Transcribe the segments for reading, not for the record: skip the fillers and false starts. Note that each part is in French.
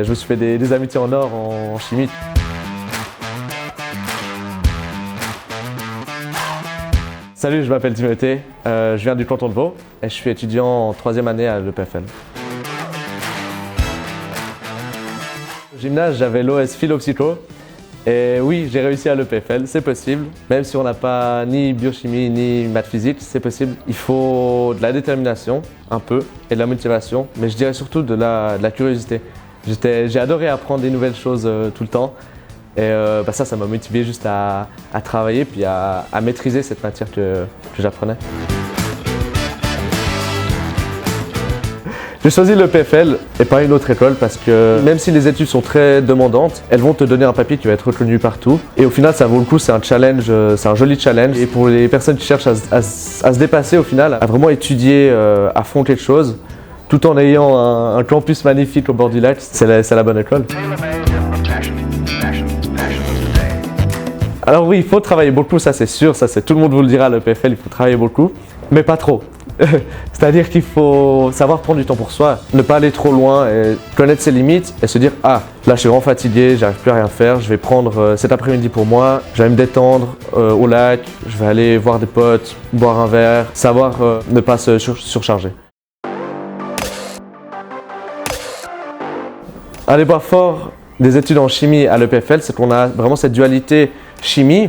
Je me suis fait des amitiés en or en chimie. Salut, je m'appelle Timothée, je viens du canton de Vaud et je suis étudiant en 3e année à l'EPFL. Au gymnase, j'avais l'OS Philo-Psycho et oui, j'ai réussi à l'EPFL, c'est possible. Même si on n'a pas ni biochimie ni maths physique, c'est possible. Il faut de la détermination, un peu, et de la motivation, mais je dirais surtout de la curiosité. J'ai adoré apprendre des nouvelles choses tout le temps et ça m'a motivé juste à travailler puis à maîtriser cette matière que j'apprenais. J'ai choisi l'EPFL et pas une autre école parce que même si les études sont très demandantes, elles vont te donner un papier qui va être reconnu partout. Et au final, ça vaut le coup, c'est un challenge, c'est un joli challenge. Et pour les personnes qui cherchent à se dépasser au final, à vraiment étudier à fond quelque chose, tout en ayant un campus magnifique au bord du lac, c'est la bonne école. Alors oui, il faut travailler beaucoup, ça c'est sûr, tout le monde vous le dira à l'EPFL, il faut travailler beaucoup, mais pas trop. C'est-à-dire qu'il faut savoir prendre du temps pour soi, ne pas aller trop loin et connaître ses limites et se dire « Ah, là je suis vraiment fatigué, j'arrive plus à rien faire, je vais prendre cet après-midi pour moi, je vais me détendre au lac, je vais aller voir des potes, boire un verre », savoir ne pas se surcharger. Un des points forts des études en chimie à l'EPFL, c'est qu'on a vraiment cette dualité chimie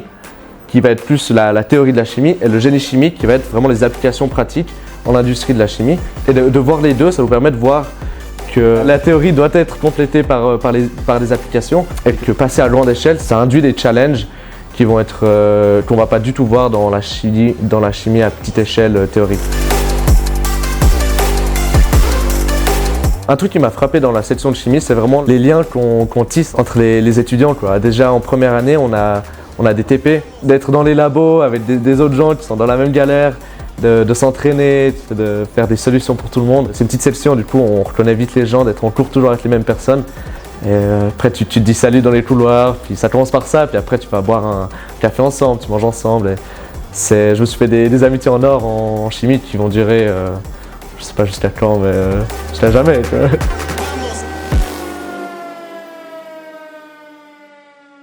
qui va être plus la théorie de la chimie et le génie chimique qui va être vraiment les applications pratiques en industrie de la chimie. Et de voir les deux, ça vous permet de voir que la théorie doit être complétée par des applications et que passer à grande échelle, ça induit des challenges qui vont être qu'on ne va pas du tout voir dans la chimie à petite échelle théorique. Un truc qui m'a frappé dans la section de chimie, c'est vraiment les liens qu'on tisse entre les étudiants, quoi. Déjà en première année, on a des TP, d'être dans les labos avec des autres gens qui sont dans la même galère, de s'entraîner, de faire des solutions pour tout le monde. C'est une petite section, du coup on reconnaît vite les gens, d'être en cours toujours avec les mêmes personnes. Et après tu te dis salut dans les couloirs, puis ça commence par ça, puis après tu vas boire un café ensemble, tu manges ensemble. Je me suis fait des amitiés en or en chimie qui vont durer, je sais pas jusqu'à quand, mais jusqu'à jamais, quoi.